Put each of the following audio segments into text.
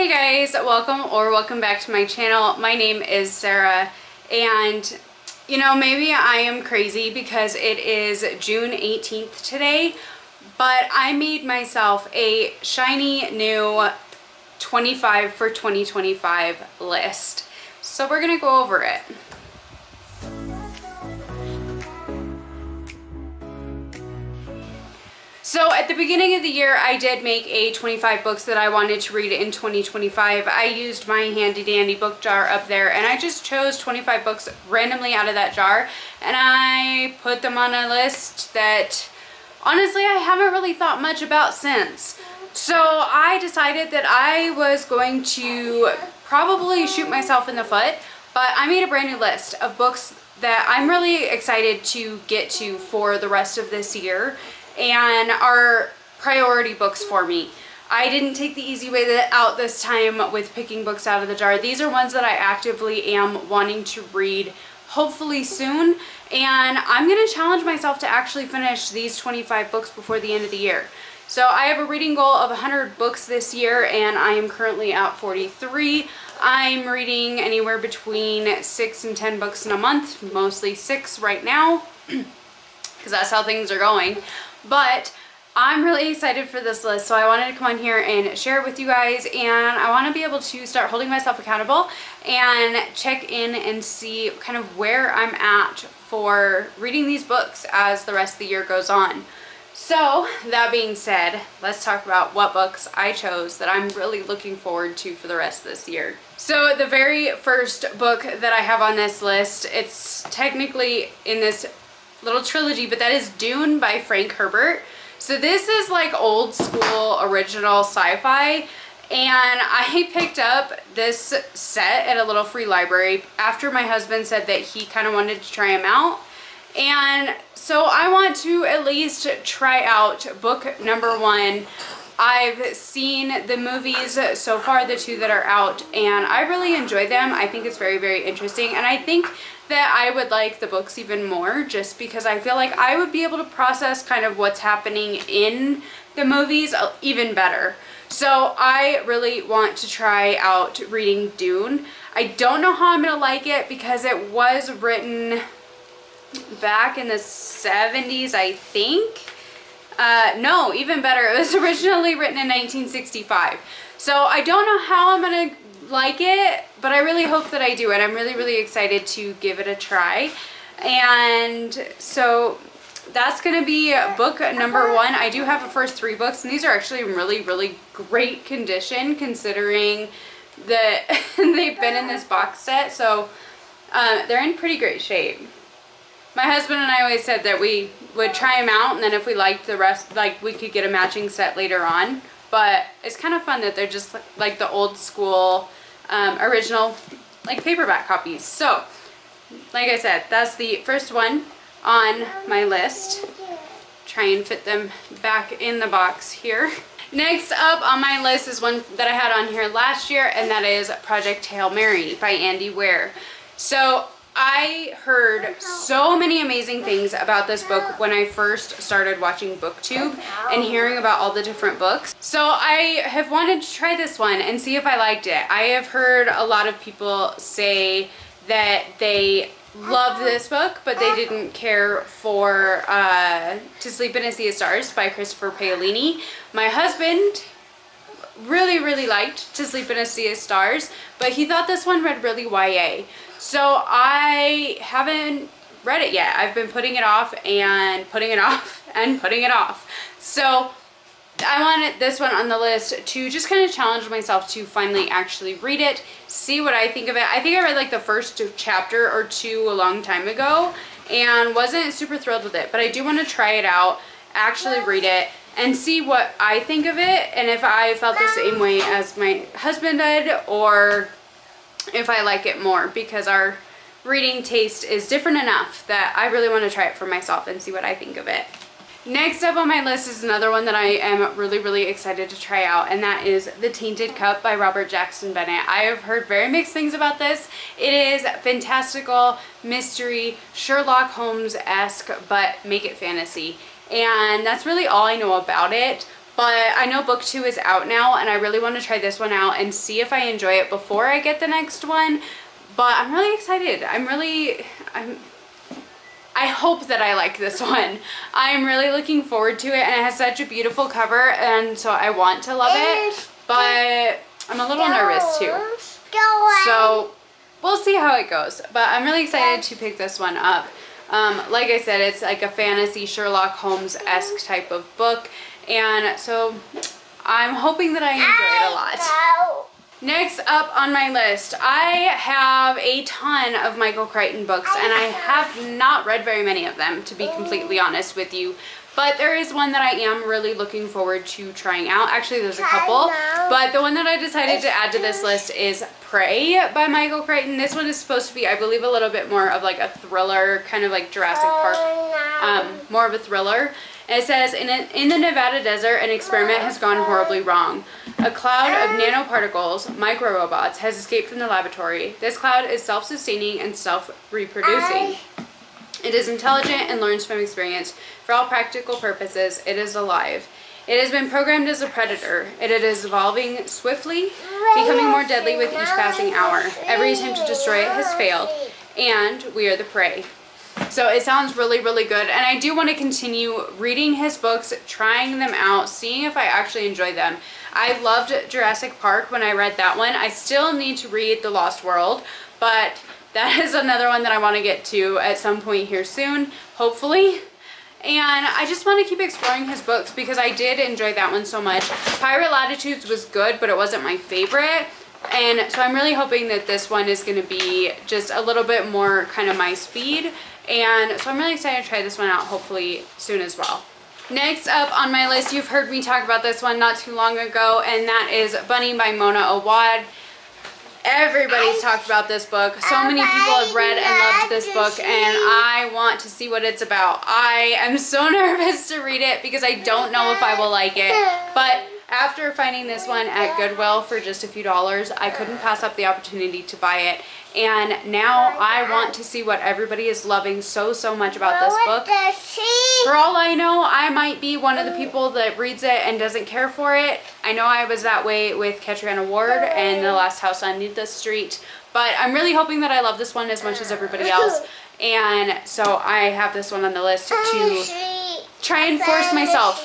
Hey guys, welcome back to my channel. My name is Sarah, and maybe I am crazy because it is June 18th today, but I made myself a shiny new 25 for 2025 list. So we're gonna go over it. So at the beginning of the year, I did make a 25 books that I wanted to read in 2025. I used my handy dandy book jar up there, and I just chose 25 books randomly out of that jar, and I put them on a list that honestly I haven't really thought much about since. So I decided that I was going to probably shoot myself in the foot, but I made a brand new list of books that I'm really excited to get to for the rest of this year and are priority books for me. I didn't take the easy way out this time with picking books out of the jar. These are ones that I actively am wanting to read hopefully soon, and I'm going to challenge myself to actually finish these 25 books before the end of the year. So I have a reading goal of 100 books this year, and I am currently at 43. I'm reading anywhere between 6 and 10 books in a month, mostly 6 right now, because that's how things are going. But I'm really excited for this list, so I wanted to come on here and share it with you guys, and I want to be able to start holding myself accountable and check in and see kind of where I'm at for reading these books as the rest of the year goes on. So that being said, let's talk about what books I chose that I'm really looking forward to for the rest of this year. So the very first book that I have on this list, it's technically in this little trilogy, but that is Dune by Frank Herbert. So this is like old school original sci-fi, and I picked up this set at a little free library after my husband said that he kind of wanted to try them out. And so I want to at least try out book number 1. I've seen the movies so far, the 2 that are out, and I really enjoy them. I think it's very, very interesting, and I think that I would like the books even more just because I feel like I would be able to process kind of what's happening in the movies even better. So I really want to try out reading Dune. I don't know how I'm going to like it because it was written back in the 70s, I think. No, even better. It was originally written in 1965. So I don't know how I'm going to like it, but I really hope that I do, and I'm really, really excited to give it a try. And so that's going to be book number 1. I do have the first 3 books, and these are actually in really, really great condition considering that they've been in this box set. So they're in pretty great shape. My husband and I always said that we would try them out, and then if we liked the rest, like, we could get a matching set later on. But it's kind of fun that they're just like the old school original like paperback copies. So like I said, that's the first one on my list. Try and fit them back in the box here. Next up on my list is one that I had on here last year, and that is Project Hail Mary by Andy Weir. So I heard so many amazing things about this book when I first started watching BookTube and hearing about all the different books. So I have wanted to try this one and see if I liked it. I have heard a lot of people say that they love this book, but they didn't care for To Sleep in a Sea of Stars by Christopher Paolini. My husband really, really liked To Sleep in a Sea of Stars, but he thought this one read really YA. So I haven't read it yet. I've been putting it off and putting it off and putting it off. So I wanted this one on the list to just kind of challenge myself to finally actually read it, see what I think of it. I think I read like the first chapter or 2 a long time ago and wasn't super thrilled with it, but I do want to try it out, actually read it, and see what I think of it, and if I felt the same way as my husband did, or if I like it more, because our reading taste is different enough that I really want to try it for myself and see what I think of it. Next up on my list is another one that I am really, really excited to try out, and that is The Tainted Cup by Robert Jackson Bennett. I have heard very mixed things about this. It is fantastical, mystery, Sherlock Holmes-esque, but make it fantasy. And that's really all I know about it. but I know book 2 is out now, and I really want to try this one out and see if I enjoy it before I get the next one. But I'm really excited. I hope that I like this one. I'm really looking forward to it, and it has such a beautiful cover, and so I want to love it, but I'm a little nervous too. So we'll see how it goes, but I'm really excited to pick this one up. Like I said, it's like a fantasy Sherlock Holmes-esque type of book, and so I'm hoping that I enjoy it a lot. Next up on my list, I have a ton of Michael Crichton books, and I have not read very many of them, to be completely honest with you. But there is one that I am really looking forward to trying out. Actually, there's a couple, but the one that I decided to add to this list is Prey by Michael Crichton. This one is supposed to be, I believe, a little bit more of like a thriller, kind of like Jurassic Park, more of a thriller. And it says, in the Nevada desert, an experiment has gone horribly wrong. A cloud of nanoparticles, microrobots, has escaped from the laboratory. This cloud is self-sustaining and self-reproducing. It is intelligent and learns from experience. For all practical purposes, it is alive. It has been programmed as a predator. It is evolving swiftly, becoming more deadly with each passing hour. Every attempt to destroy it has failed, and we are the prey. So it sounds really, really good, and I do want to continue reading his books, trying them out, seeing if I actually enjoy them. I loved Jurassic Park when I read that one. I still need to read The Lost World, but that is another one that I want to get to at some point here soon, hopefully. And I just want to keep exploring his books because I did enjoy that one so much. Pirate Latitudes was good, but it wasn't my favorite. And so I'm really hoping that this one is going to be just a little bit more kind of my speed. And so I'm really excited to try this one out, hopefully soon as well. Next up on my list, you've heard me talk about this one not too long ago, and that is Bunny by Mona Awad. Everybody's talked about this book. So many people have read and loved this book, and I want to see what it's about. I am so nervous to read it because I don't know if I will like it, but after finding this one at Goodwill for just a few dollars, I couldn't pass up the opportunity to buy it. And now I want to see what everybody is loving so much about this book. For all I know, I might be one of the people that reads it and doesn't care for it. I know I was that way with Catcher in a Ward and The Last House on Needless Street, but I'm really hoping that I love this one as much as everybody else. And so I have this one on the list to try and force myself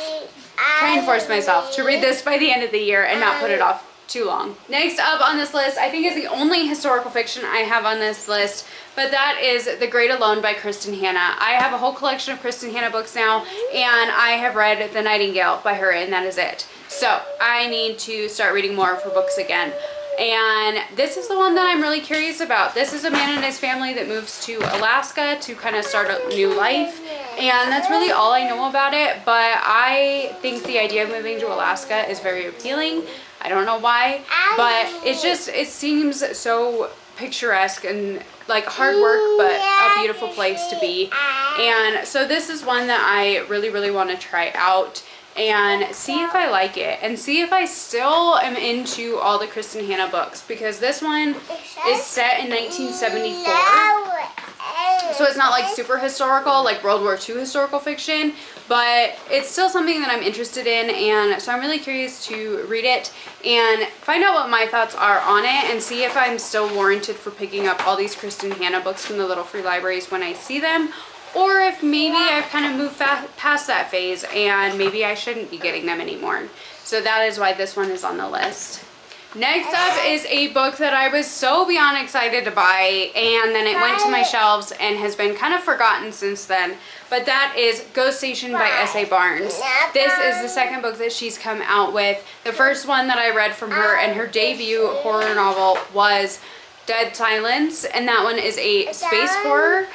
to read this by the end of the year and not put it off too long. Next up on this list, I think is the only historical fiction I have on this list, but that is The Great Alone by Kristen Hanna. I have a whole collection of Kristen Hanna books now, and I have read The Nightingale by her, and that is it. So I need to start reading more of her books again. And this is the one that I'm really curious about. This is a man and his family that moves to Alaska to kind of start a new life. And that's really all I know about it, but I think the idea of moving to Alaska is very appealing. I don't know why, but it seems so picturesque and like hard work, but a beautiful place to be. And so this is one that I really want to try out and see if I like it and see if I still am into all the Kristen Hanna books, because this one is set in 1974. So it's not like super historical, like World War II historical fiction, but it's still something that I'm interested in, and so I'm really curious to read it and find out what my thoughts are on it and see if I'm still warranted for picking up all these Kristen Hanna books from the little free libraries when I see them, or if maybe I've kind of moved past that phase and maybe I shouldn't be getting them anymore. So that is why this one is on the list. Next up is a book that I was so beyond excited to buy, and then it went to my shelves and has been kind of forgotten since then. But that is Ghost Station by S.A. Barnes. This is the second book that she's come out with. The first one that I read from her and her debut horror novel was Dead Silence, and that one is a space horror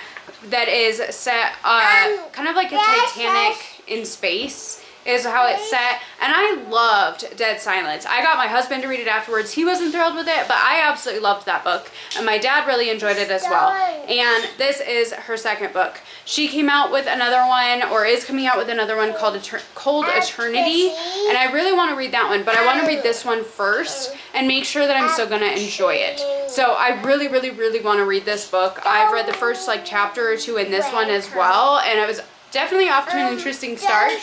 that is set kind of like a Titanic in space is how it's set, and I loved Dead Silence. I got my husband to read it afterwards. He wasn't thrilled with it, but I absolutely loved that book, and my dad really enjoyed it as well. And this is her second book. She came out with another one, or is coming out with another one called Cold Eternity, and I really want to read that one, but I want to read this one first and make sure that I'm still going to enjoy it. So I really want to read this book. I've read the first like chapter or two in this one as well, and it was definitely off to an interesting start.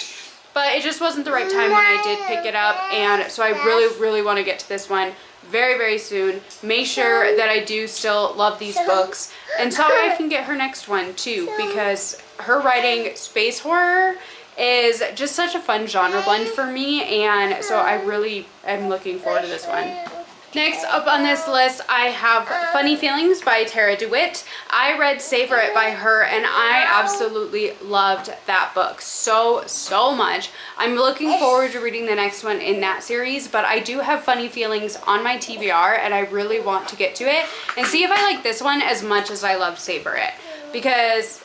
but it just wasn't the right time when I did pick it up, and so I really want to get to this one very soon. Make sure that I do still love these books, and so I can get her next one too, because her writing space horror is just such a fun genre blend for me, and so I really am looking forward to this one. Next up on this list, I have Funny Feelings by Tara DeWitt. I read Savor It by her, and I absolutely loved that book so much. I'm looking forward to reading the next one in that series, but I do have Funny Feelings on my TBR, and I really want to get to it and see if I like this one as much as I love Savor It, because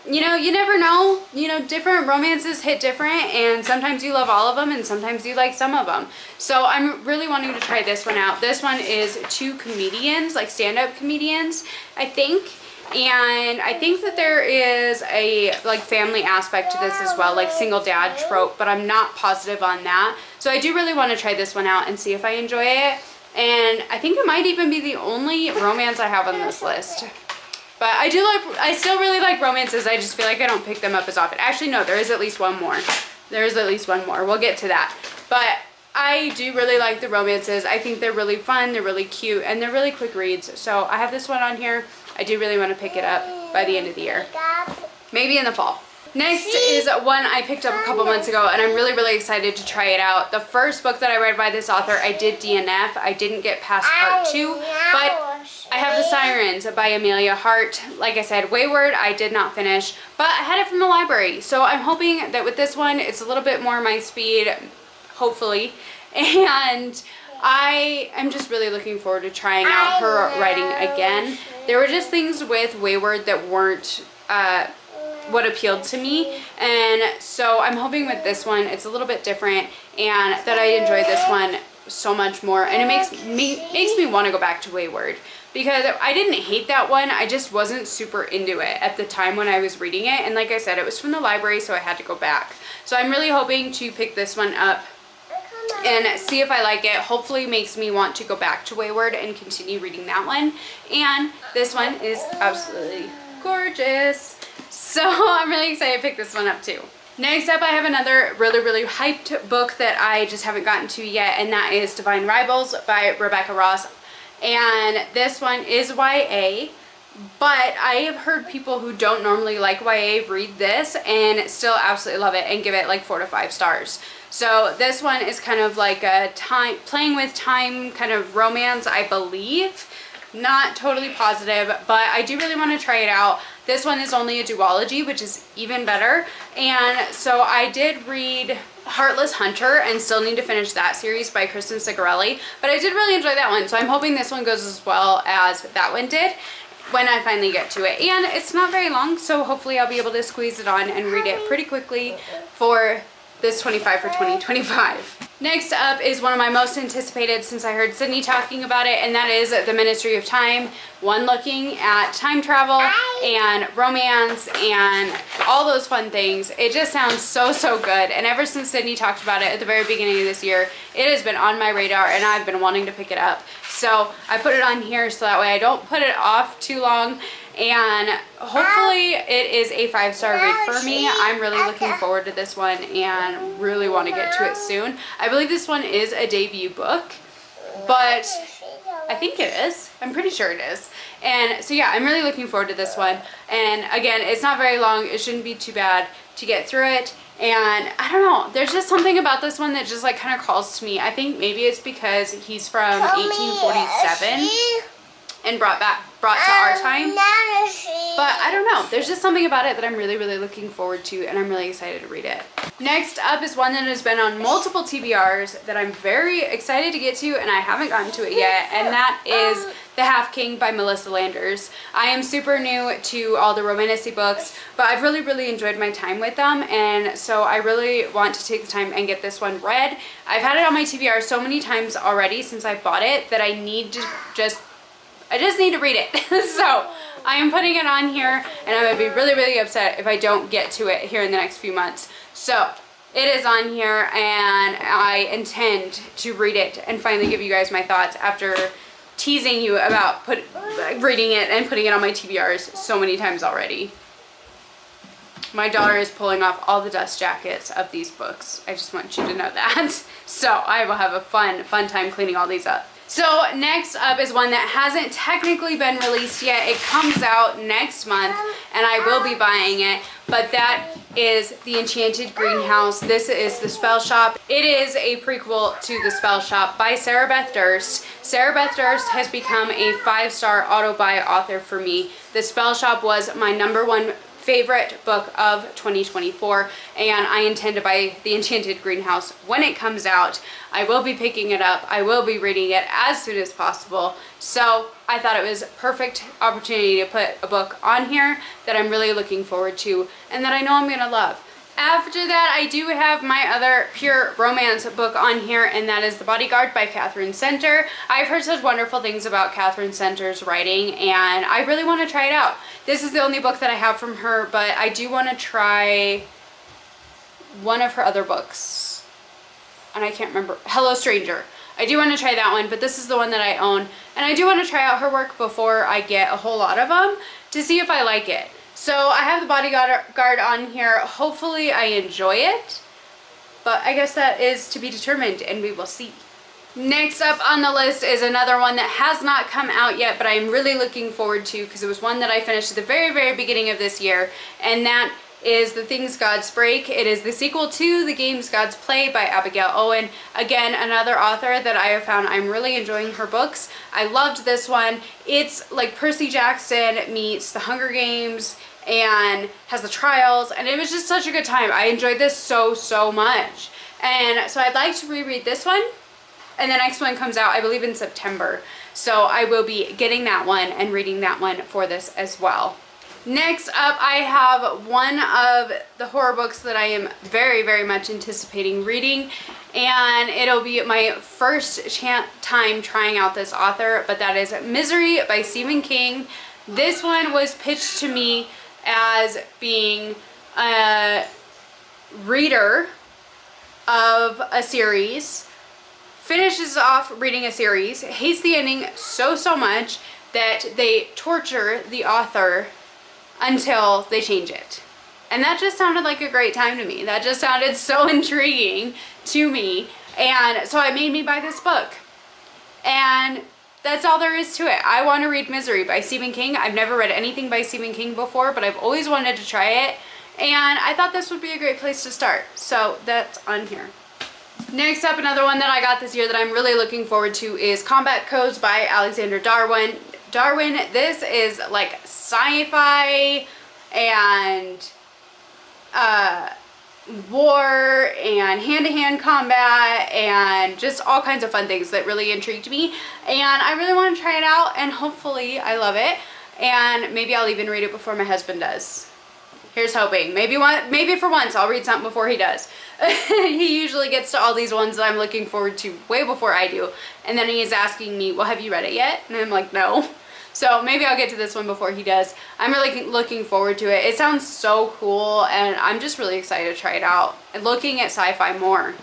you know, you never know, you know, different romances hit different, and sometimes you love all of them and sometimes you like some of them. So I'm really wanting to try this one out. This one is two comedians, like stand-up comedians, I think. And I think that there is a like family aspect to this as well, like single dad trope, but I'm not positive on that. So I do really want to try this one out and see if I enjoy it. And I think it might even be the only romance I have on this list. But I still really like romances. I just feel like I don't pick them up as often. Actually, no, there is at least one more. There is at least one more. We'll get to that. But I do really like the romances. I think they're really fun, they're really cute, and they're really quick reads. So I have this one on here. I do really want to pick it up by the end of the year. Maybe in the fall. Next is one I picked up a couple months ago, and I'm really excited to try it out. The first book that I read by this author, I did DNF. I didn't get past part 2, but I have The Sirens by Amelia Hart. Like I said, Wayward, I did not finish, but I had it from the library. So I'm hoping that with this one, it's a little bit more my speed, hopefully. And I am just really looking forward to trying out her writing again. There were just things with Wayward that weren't what appealed to me, and so I'm hoping with this one it's a little bit different and that I enjoy this one so much more, and it makes me want to go back to Wayward, because I didn't hate that one, I just wasn't super into it at the time when I was reading it, and like I said, it was from the library, so I had to go back. So I'm really hoping to pick this one up and see if I like it. Hopefully makes me want to go back to Wayward and continue reading that one, and this one is absolutely gorgeous. So I'm really excited to pick this one up too. Next up, I have another really hyped book that I just haven't gotten to yet, and that is Divine Rivals by Rebecca Ross. And this one is YA, but I have heard people who don't normally like YA read this and still absolutely love it and give it like 4 to 5 stars. So this one is kind of like a playing with time kind of romance, I believe. Not totally positive, but I do really want to try it out. This one is only a duology, which is even better. And so I did read Heartless Hunter and still need to finish that series by Kristen Sigarelli, but I did really enjoy that one. So I'm hoping this one goes as well as that one did when I finally get to it. And it's not very long, so hopefully I'll be able to squeeze it on and read it pretty quickly for this 25 for 2025. Next up is one of my most anticipated since I heard Sydney talking about it, and that is The Ministry of Time. One looking at time travel and romance and all those fun things. It just sounds so good, and ever since Sydney talked about it at the very beginning of this year, it has been on my radar and I've been wanting to pick it up. So I put it on here so that way I don't put it off too long, and hopefully it is a 5-star read for me. I'm really looking forward to this one and really want to get to it soon. I believe this one is a debut book, but I think it is. I'm pretty sure it is. And so yeah, I'm really looking forward to this one. And again, it's not very long. It shouldn't be too bad to get through it. And I don't know, there's just something about this one that just like kind of calls to me. I think maybe it's because he's from 1847 and brought to our time. But I don't know, there's just something about it that I'm really looking forward to, and I'm really excited to read it. Next up is one that has been on multiple TBRs that I'm very excited to get to, and I haven't gotten to it yet, and that is The Half King by Melissa Landers. I am super new to all the romantic books, but I've really enjoyed my time with them, and so I really want to take the time and get this one read. I've had it on my TBR so many times already since I bought it that I need to I just need to read it. So I am putting it on here, and I'm going to be really upset if I don't get to it here in the next few months. So it is on here, and I intend to read it and finally give you guys my thoughts after teasing you about reading it and putting it on my TBRs so many times already. My daughter is pulling off all the dust jackets of these books. I just want you to know that. So I will have a fun time cleaning all these up. So next up is one that hasn't technically been released yet. It comes out next month and I will be buying it, but that is The Enchanted Greenhouse. This is The Spell Shop. It is a prequel to The Spell Shop by Sarah Beth Durst. Sarah Beth Durst has become a 5-star auto-buy author for me. The Spell Shop was my #1 favorite book of 2024, and I intend to buy The Enchanted Greenhouse when it comes out. I will be picking it up. I will be reading it as soon as possible. So I thought it was a perfect opportunity to put a book on here that I'm really looking forward to and that I know I'm gonna love. After that, I do have my other pure romance book on here, and that is The Bodyguard by Catherine Center. I've heard such wonderful things about Catherine Center's writing, and I really want to try it out. This is the only book that I have from her, but I do want to try one of her other books, and I can't remember. Hello Stranger. I do want to try that one, but this is the one that I own, and I do want to try out her work before I get a whole lot of them to see if I like it. So I have The Bodyguard on here. Hopefully I enjoy it, but I guess that is to be determined, and we will see. Next up on the list is another one that has not come out yet, but I'm really looking forward to because it was one that I finished at the very beginning of this year, and that is The Things Gods Break. It is the sequel to The Games Gods Play by Abigail Owen. Again, another author that I have found I'm really enjoying her books. I loved this one. It's like Percy Jackson meets The Hunger Games and has the trials, and it was just such a good time. I enjoyed this so much, and so I'd like to reread this one, and the next one comes out I believe in September, so I will be getting that one and reading that one for this as well. Next up, I have one of the horror books that I am very much anticipating reading, and it'll be my first time trying out this author, but that is Misery by Stephen King. This one was pitched to me as being a reader of a series, finishes off reading a series, hates the ending so much that they torture the author until they change it. And that just sounded like a great time to me. That just sounded so intriguing to me, and so it made me buy this book. And that's all there is to it. I want to read Misery by Stephen King. I've never read anything by Stephen King before, but I've always wanted to try it, and I thought this would be a great place to start. So that's on here. Next up, another one that I got this year that I'm really looking forward to is Combat Codes by Alexander Darwin. This is like sci-fi and war and hand-to-hand combat and just all kinds of fun things that really intrigued me, and I really want to try it out, and hopefully I love it, and maybe I'll even read it before my husband does. Here's hoping. Maybe for once I'll read something before he does. He usually gets to all these ones that I'm looking forward to way before I do, and then he is asking me, well, have you read it yet? And I'm like, no. So maybe I'll get to this one before he does. I'm really looking forward to it. It sounds so cool, and I'm just really excited to try it out. And looking at sci-fi more.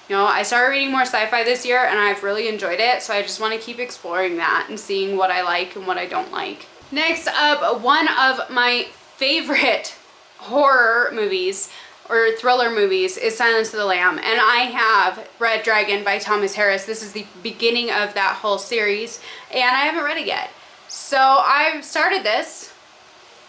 You know, I started reading more sci-fi this year, and I've really enjoyed it, so I just want to keep exploring that and seeing what I like and what I don't like. Next up, one of my favorite horror movies or thriller movies is Silence of the Lamb, and I have Red Dragon by Thomas Harris. This is the beginning of that whole series, and I haven't read it yet. So I've started this,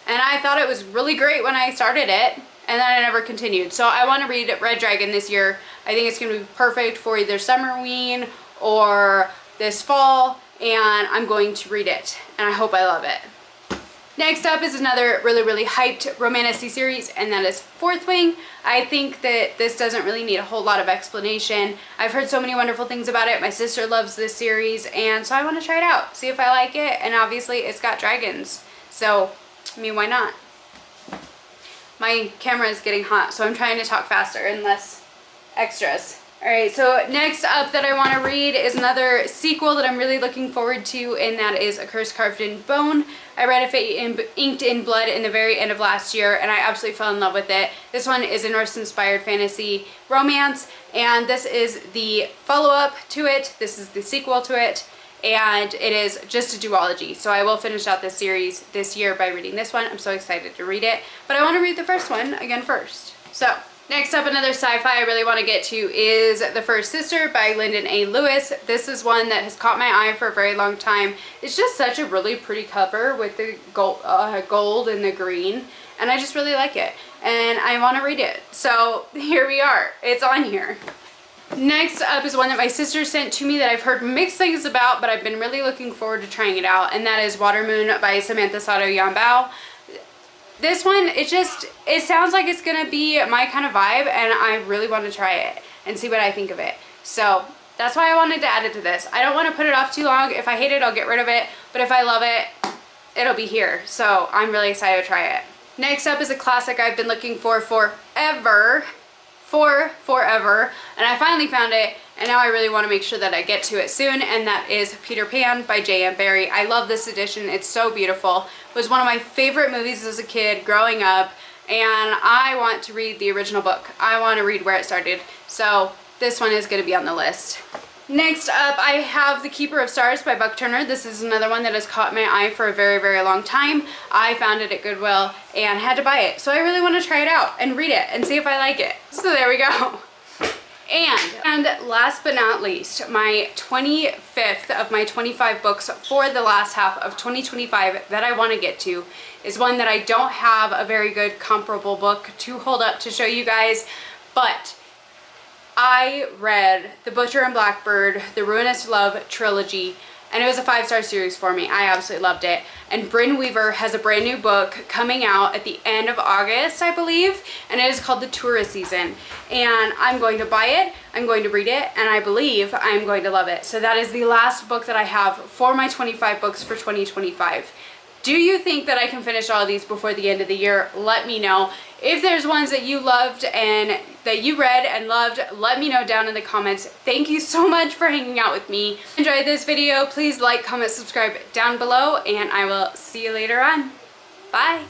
and I thought it was really great when I started it, and then I never continued. So I want to read Red Dragon this year. I think it's going to be perfect for either Summerween or this fall, and I'm going to read it, and I hope I love it. Next up is another really hyped romantasy series, and that is Fourth Wing. I think that this doesn't really need a whole lot of explanation. I've heard so many wonderful things about it. My sister loves this series, and so I want to try it out, see if I like it, and obviously it's got dragons. So, I mean, why not? My camera is getting hot, so I'm trying to talk faster and less extras. Alright, so next up that I want to read is another sequel that I'm really looking forward to, and that is A Curse Carved in Bone. I read A Fate Inked in Blood in the very end of last year, and I absolutely fell in love with it. This one is a Norse-inspired fantasy romance, and this is the follow-up to it. This is the sequel to it, and it is just a duology. So I will finish out this series this year by reading this one. I'm so excited to read it, but I want to read the first one again first. So next up, another sci-fi I really want to get to is The First Sister by Lyndon A. Lewis. This is one that has caught my eye for a very long time. It's just such a really pretty cover with the gold and the green, and I just really like it, and I want to read it. So here we are. It's on here. Next up is one that my sister sent to me that I've heard mixed things about, but I've been really looking forward to trying it out, and that is Water Moon by Samantha Sato Yambao. This one, it sounds like it's gonna be my kind of vibe, and I really want to try it and see what I think of it. So that's why I wanted to add it to this. I don't want to put it off too long. If I hate it, I'll get rid of it, but if I love it, it'll be here. So I'm really excited to try it. Next up is a classic I've been looking for forever, and I finally found it, and now I really want to make sure that I get to it soon, and that is Peter Pan by J.M. Barrie. I love this edition. It's so beautiful. It was one of my favorite movies as a kid growing up, and I want to read the original book. I want to read where it started, so this one is going to be on the list. Next up, I have The Keeper of Stars by Buck Turner. This is another one that has caught my eye for a very, very long time. I found it at Goodwill and had to buy it. So I really want to try it out and read it and see if I like it. So there we go. And last but not least, my 25th of my 25 books for the last half of 2025 that I want to get to is one that I don't have a very good comparable book to hold up to show you guys, but I read The Butcher and Blackbird, the Ruinous Love trilogy, and it was a 5-star series for me. I absolutely loved it. And Bryn Weaver has a brand new book coming out at the end of August, I believe, and it is called The Tourist Season. And I'm going to buy it, I'm going to read it, and I believe I'm going to love it. So that is the last book that I have for my 25 books for 2025. Do you think that I can finish all of these before the end of the year? Let me know. If there's ones that you loved and that you read and loved, let me know down in the comments. Thank you so much for hanging out with me. Enjoyed this video, please like, comment, subscribe down below, and I will see you later on. Bye.